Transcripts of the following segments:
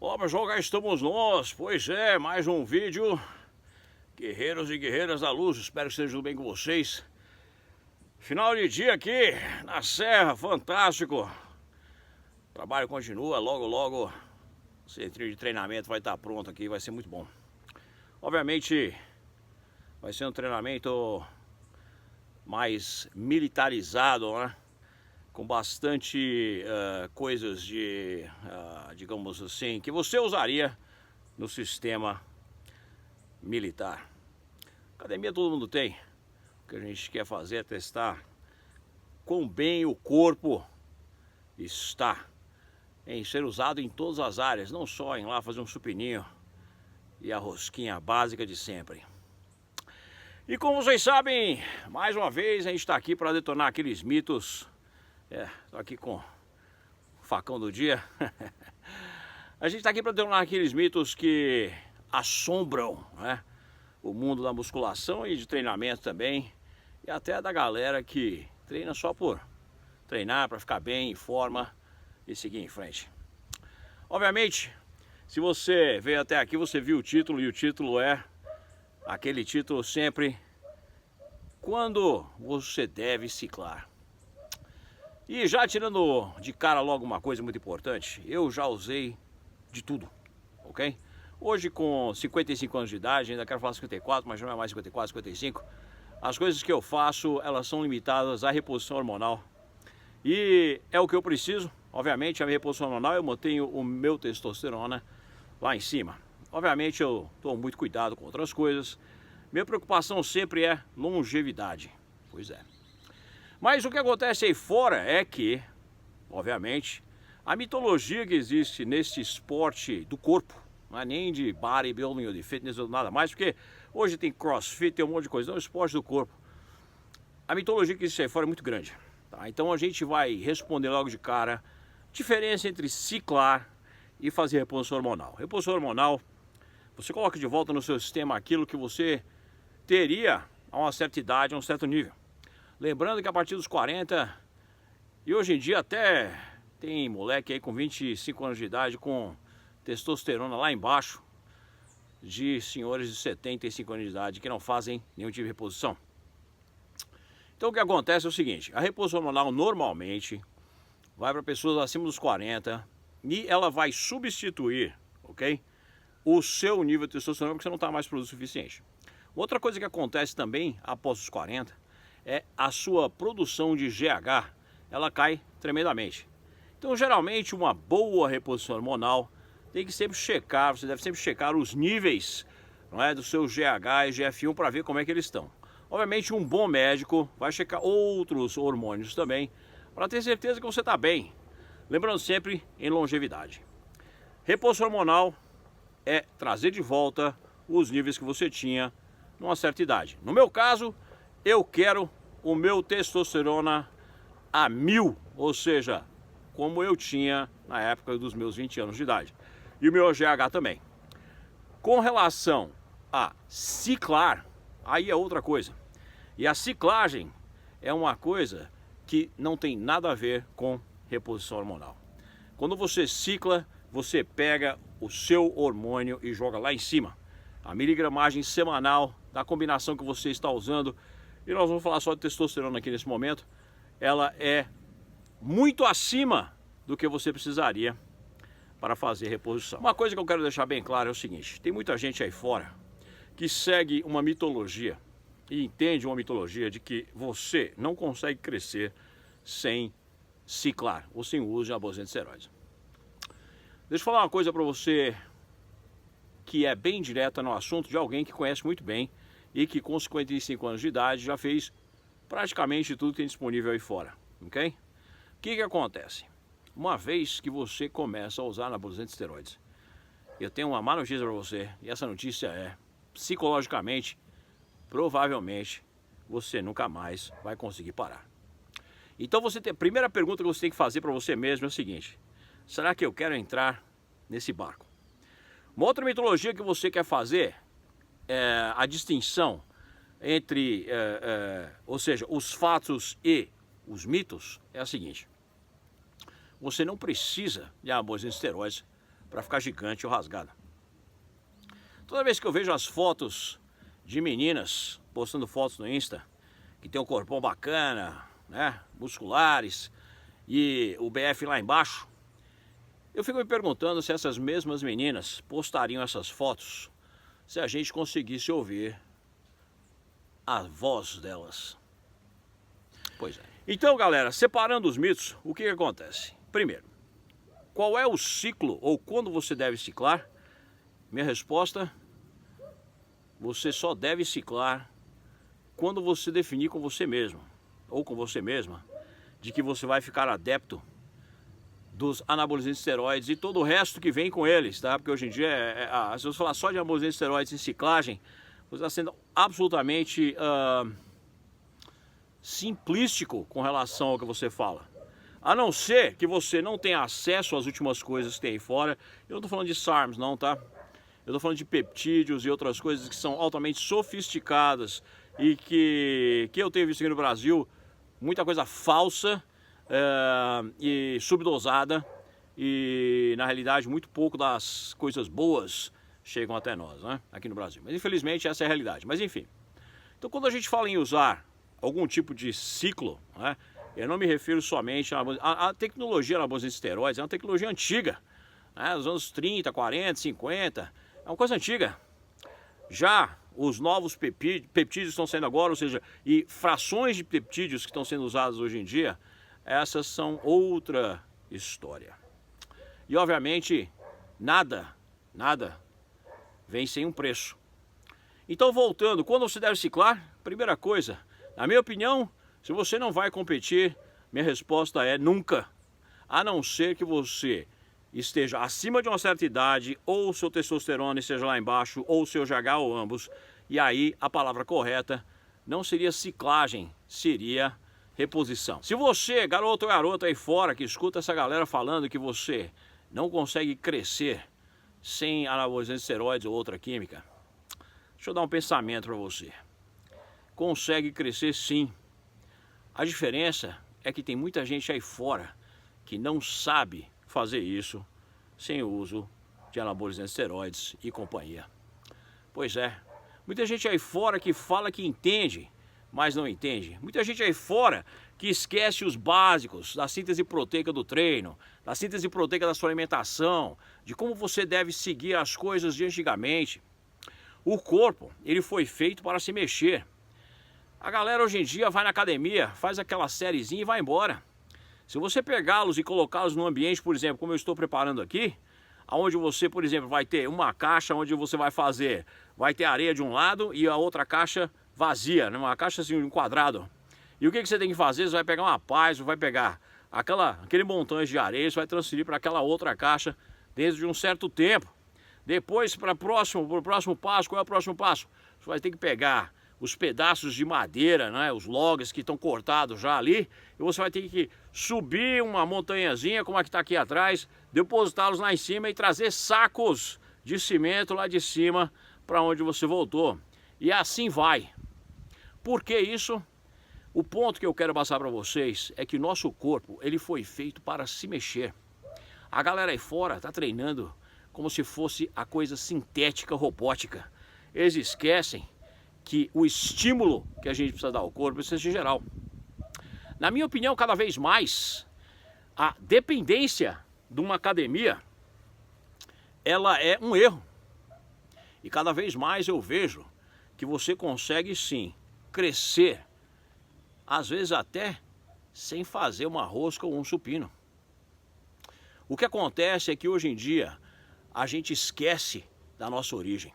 Ó, pessoal, cá estamos nós. Pois é, mais um vídeo. Guerreiros e guerreiras da luz, espero que esteja tudo bem com vocês. Final de dia aqui na serra, fantástico. O trabalho continua, logo logo o centrinho de treinamento vai estar pronto aqui, vai ser muito bom. Obviamente vai ser um treinamento mais militarizado, né? Com bastante coisas de, digamos assim, que você usaria no sistema militar. Academia todo mundo tem. O que a gente quer fazer é testar quão bem o corpo está em ser usado em todas as áreas, não só em lá fazer um supininho e a rosquinha básica de sempre. E como vocês sabem, mais uma vez a gente está aqui para detonar aqueles mitos. Tô aqui com o facão do dia. A gente está aqui para detonar aqueles mitos que assombram, né, o mundo da musculação e de treinamento também. E até da galera que treina só por treinar, para ficar bem, em forma e seguir em frente. Obviamente, se você veio até aqui, você viu o título, e o título é aquele título sempre: quando você deve ciclar. E já tirando de cara logo uma coisa muito importante, eu já usei de tudo, ok? Hoje com 55 anos de idade, ainda quero falar 54, mas não é mais 54, 55. As coisas que eu faço, elas são limitadas à reposição hormonal. E é o que eu preciso. Obviamente a minha reposição hormonal, eu mantenho o meu testosterona lá em cima. Obviamente eu tomo muito cuidado com outras coisas. Minha preocupação sempre é longevidade. Pois é. Mas o que acontece aí fora é que, obviamente, a mitologia que existe nesse esporte do corpo, não é nem de bodybuilding ou de fitness ou nada mais, porque hoje tem crossfit, tem um monte de coisa, não, é o esporte do corpo. A mitologia que existe aí fora é muito grande, tá? Então a gente vai responder logo de cara diferença entre ciclar e fazer reposição hormonal. Reposição hormonal, você coloca de volta no seu sistema aquilo que você teria a uma certa idade, a um certo nível. Lembrando que a partir dos 40, e hoje em dia até tem moleque aí com 25 anos de idade com testosterona lá embaixo, de senhores de 75 anos de idade que não fazem nenhum tipo de reposição. Então o que acontece é o seguinte: a reposição hormonal normalmente vai para pessoas acima dos 40 e ela vai substituir, ok, o seu nível de testosterona, porque você não está mais produzindo o suficiente. Outra coisa que acontece também após os 40 é a sua produção de GH, ela cai tremendamente. Então geralmente uma boa reposição hormonal tem que sempre checar, você deve sempre checar os níveis, não é, do seu GH e GF1 para ver como é que eles estão. Obviamente um bom médico vai checar outros hormônios também, para ter certeza que você está bem. Lembrando sempre em longevidade. Reposição hormonal é trazer de volta os níveis que você tinha numa certa idade. No meu caso, eu quero o meu testosterona a 1000, ou seja, como eu tinha na época dos meus 20 anos de idade. E o meu GH também. Com relação a ciclar, aí é outra coisa. E a ciclagem é uma coisa que não tem nada a ver com reposição hormonal. Quando você cicla, você pega o seu hormônio e joga lá em cima. A miligramagem semanal da combinação que você está usando, e nós vamos falar só de testosterona aqui nesse momento, ela é muito acima do que você precisaria para fazer reposição. Uma coisa que eu quero deixar bem claro é o seguinte: tem muita gente aí fora que segue uma mitologia e entende uma mitologia de que você não consegue crescer sem ciclar ou sem o uso de anabolizante de esteroides. Deixa eu falar uma coisa para você que é bem direta no assunto, de alguém que conhece muito bem e que com 55 anos de idade já fez praticamente tudo que tem disponível aí fora, ok? O que acontece? Uma vez que você começa a usar anabolizante de esteroides, eu tenho uma má notícia para você, e essa notícia é: psicologicamente, provavelmente, você nunca mais vai conseguir parar. Então a primeira pergunta que você tem que fazer para você mesmo é o seguinte: será que eu quero entrar nesse barco? Uma outra mitologia que você quer fazer é a distinção entre, ou seja, os fatos e os mitos, é a seguinte: você não precisa de anabolizante de esteroides para ficar gigante ou rasgada. Toda vez que eu vejo as fotos de meninas postando fotos no Insta, que tem um corpão bacana, né, musculares, e o BF lá embaixo, eu fico me perguntando se essas mesmas meninas postariam essas fotos se a gente conseguisse ouvir a voz delas. Pois é. Então, galera, separando os mitos, o que acontece? Primeiro, qual é o ciclo ou quando você deve ciclar? Minha resposta: você só deve ciclar quando você definir com você mesmo ou com você mesma de que você vai ficar adepto dos anabolizantes esteroides e todo o resto que vem com eles, tá? Porque hoje em dia, se você falar só de anabolizantes esteroides e ciclagem, você está sendo absolutamente simplístico com relação ao que você fala. A não ser que você não tenha acesso às últimas coisas que tem aí fora. Eu não estou falando de SARMs não, tá? Eu estou falando de peptídeos e outras coisas que são altamente sofisticadas e que eu tenho visto aqui no Brasil, muita coisa falsa e subdosada, e na realidade muito pouco das coisas boas chegam até nós, né? Aqui no Brasil. Mas infelizmente essa é a realidade. Mas enfim, então quando a gente fala em usar algum tipo de ciclo, né, eu não me refiro somente a tecnologia anabolizante esteroides, é uma tecnologia antiga, né, dos anos 30, 40, 50, é uma coisa antiga. Já os novos peptídeos estão saindo agora, ou seja, e frações de peptídeos que estão sendo usadas hoje em dia, essas são outra história. E obviamente nada vem sem um preço. Então, voltando, quando você deve ciclar? Primeira coisa, na minha opinião, se você não vai competir, minha resposta é nunca. A não ser que você esteja acima de uma certa idade, ou o seu testosterona esteja lá embaixo, ou o seu GH, ou ambos. E aí a palavra correta não seria ciclagem, seria reposição. Se você, garoto ou garota aí fora, que escuta essa galera falando que você não consegue crescer sem anabolizantes esteroides ou outra química, deixa eu dar um pensamento para você. Consegue crescer sim. A diferença é que tem muita gente aí fora que não sabe fazer isso sem o uso de anabolizantes esteroides e companhia. Pois é, muita gente aí fora que fala que entende, mas não entende. Muita gente aí fora que esquece os básicos da síntese proteica do treino, da síntese proteica da sua alimentação, de como você deve seguir as coisas de antigamente. O corpo, ele foi feito para se mexer. A galera hoje em dia vai na academia, faz aquela sériezinha e vai embora. Se você pegá-los e colocá-los num ambiente, por exemplo, como eu estou preparando aqui, onde você, por exemplo, vai ter uma caixa onde você vai ter areia de um lado e a outra caixa vazia, né? Uma caixa assim, um quadrado. E o que você tem que fazer? Você vai pegar uma pá, você vai pegar aquele montante de areia, você vai transferir para aquela outra caixa dentro de um certo tempo. Depois, para o próximo passo, qual é o próximo passo? Você vai ter que pegar os pedaços de madeira, né, os logs que estão cortados já ali, e você vai ter que subir uma montanhazinha, como a que está aqui atrás, depositá-los lá em cima e trazer sacos de cimento lá de cima para onde você voltou. E assim vai. Por que isso? O ponto que eu quero passar para vocês é que o nosso corpo, ele foi feito para se mexer. A galera aí fora está treinando como se fosse a coisa sintética, robótica. Eles esquecem que o estímulo que a gente precisa dar ao corpo precisa ser geral. Na minha opinião, cada vez mais, a dependência de uma academia, ela é um erro. E cada vez mais eu vejo que você consegue sim crescer, às vezes até sem fazer uma rosca ou um supino. O que acontece é que hoje em dia a gente esquece da nossa origem.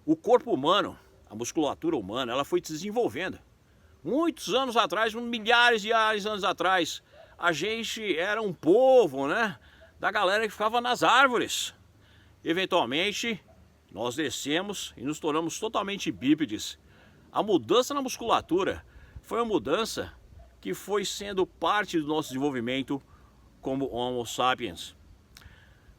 O corpo humano, a musculatura humana, ela foi desenvolvendo. Muitos anos atrás, milhares de anos atrás, a gente era um povo, né, da galera que ficava nas árvores. Eventualmente, nós descemos e nos tornamos totalmente bípedes. A mudança na musculatura foi uma mudança que foi sendo parte do nosso desenvolvimento como Homo sapiens.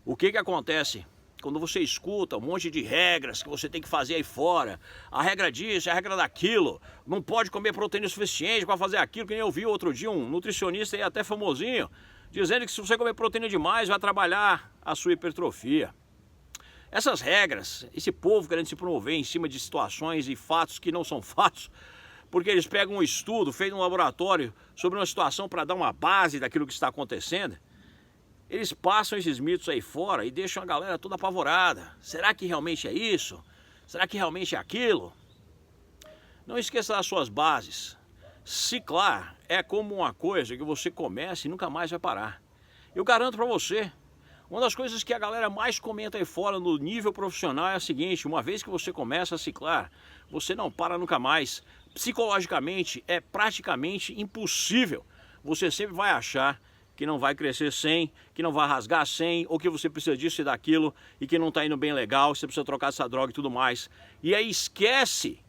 O que acontece? Quando você escuta um monte de regras que você tem que fazer aí fora, a regra disso, a regra daquilo, não pode comer proteína suficiente para fazer aquilo, que nem eu vi outro dia um nutricionista aí até famosinho, dizendo que se você comer proteína demais vai trabalhar a sua hipertrofia. Essas regras, esse povo querendo se promover em cima de situações e fatos que não são fatos, porque eles pegam um estudo feito no laboratório sobre uma situação para dar uma base daquilo que está acontecendo, eles passam esses mitos aí fora e deixam a galera toda apavorada. Será que realmente é isso? Será que realmente é aquilo? Não esqueça das suas bases. Ciclar é como uma coisa que você começa e nunca mais vai parar. Eu garanto para você, uma das coisas que a galera mais comenta aí fora no nível profissional é a seguinte: uma vez que você começa a ciclar, você não para nunca mais. Psicologicamente é praticamente impossível. Você sempre vai achar que não vai crescer sem, que não vai rasgar sem, ou que você precisa disso e daquilo, e que não está indo bem legal, que você precisa trocar essa droga e tudo mais. E aí esquece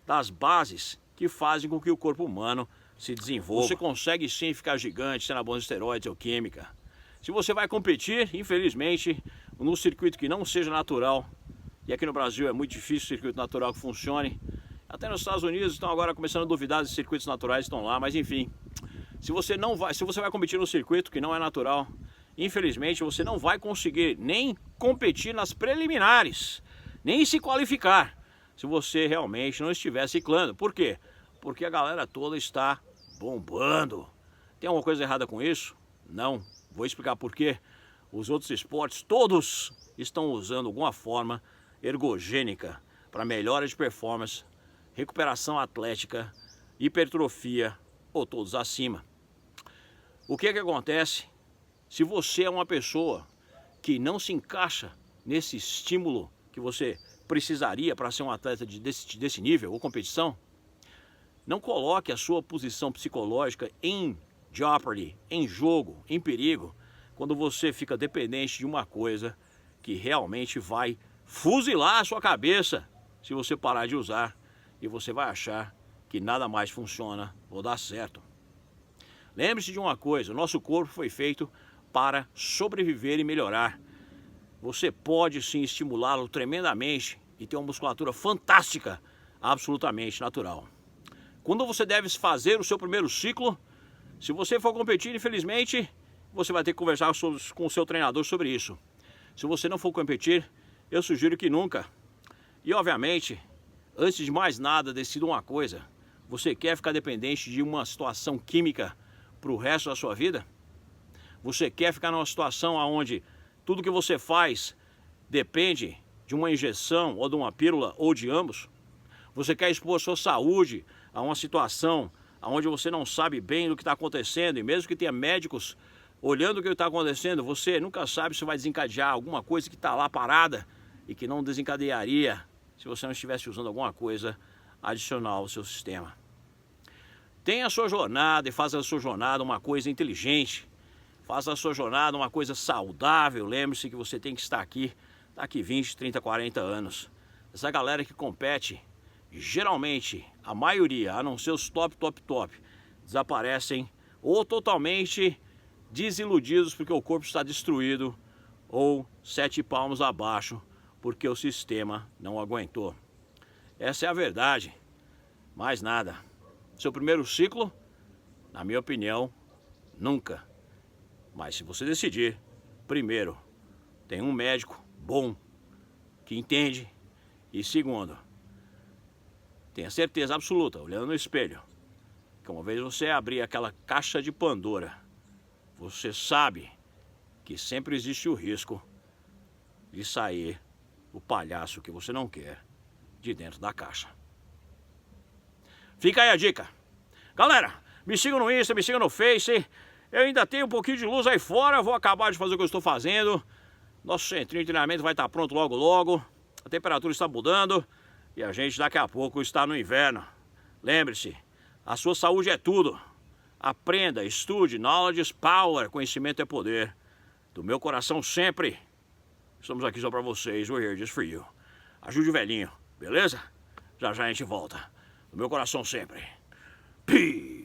das bases que fazem com que o corpo humano se desenvolva. Você consegue sim ficar gigante, sendo bons esteroides ou química. Se você vai competir, infelizmente, no circuito que não seja natural, e aqui no Brasil é muito difícil o circuito natural que funcione, até nos Estados Unidos estão agora começando a duvidar dos circuitos naturais, estão lá, mas enfim. Se você vai competir no circuito que não é natural, infelizmente você não vai conseguir nem competir nas preliminares, nem se qualificar, se você realmente não estiver ciclando. Por quê? Porque a galera toda está bombando. Tem alguma coisa errada com isso? Não. Vou explicar por quê. Os outros esportes todos estão usando alguma forma ergogênica para melhora de performance, recuperação atlética, hipertrofia ou todos acima. O que acontece se você é uma pessoa que não se encaixa nesse estímulo que você precisaria para ser um atleta desse nível ou competição? Não coloque a sua posição psicológica em jeopardy, em jogo, em perigo, quando você fica dependente de uma coisa que realmente vai fuzilar a sua cabeça se você parar de usar, e você vai achar que nada mais funciona ou dá certo. Lembre-se de uma coisa: o nosso corpo foi feito para sobreviver e melhorar. Você pode sim estimulá-lo tremendamente e ter uma musculatura fantástica, absolutamente natural. Quando você deve fazer o seu primeiro ciclo, se você for competir, infelizmente, você vai ter que conversar com o seu treinador sobre isso. Se você não for competir, eu sugiro que nunca. E obviamente, antes de mais nada, decida uma coisa: você quer ficar dependente de uma situação química para o resto da sua vida? Você quer ficar numa situação onde tudo que você faz depende de uma injeção ou de uma pílula ou de ambos? Você quer expor a sua saúde a uma situação onde você não sabe bem do que está acontecendo, e mesmo que tenha médicos olhando o que está acontecendo, você nunca sabe se vai desencadear alguma coisa que está lá parada e que não desencadearia se você não estivesse usando alguma coisa adicional ao seu sistema? Tenha a sua jornada e faça a sua jornada uma coisa inteligente. Faça a sua jornada uma coisa saudável. Lembre-se que você tem que estar aqui daqui 20, 30, 40 anos. Essa galera que compete, geralmente, a maioria, a não ser os top, desaparecem ou totalmente desiludidos porque o corpo está destruído, ou 7 palmos abaixo porque o sistema não aguentou. Essa é a verdade. Mais nada. Seu primeiro ciclo, na minha opinião, nunca. Mas se você decidir, primeiro, tem um médico bom que entende, e segundo, tenha certeza absoluta, olhando no espelho, que uma vez você abrir aquela caixa de Pandora, você sabe que sempre existe o risco de sair o palhaço que você não quer de dentro da caixa. Fica aí a dica. Galera, me sigam no Insta, me sigam no Face. Eu ainda tenho um pouquinho de luz aí fora. Vou acabar de fazer o que eu estou fazendo. Nosso centrinho de treinamento vai estar pronto logo. A temperatura está mudando e a gente daqui a pouco está no inverno. Lembre-se, a sua saúde é tudo. Aprenda, estude, knowledge is power, conhecimento é poder. Do meu coração sempre. Estamos aqui só para vocês, we're here just for you. Ajude o velhinho, beleza? Já já a gente volta. Do meu coração sempre. Peace.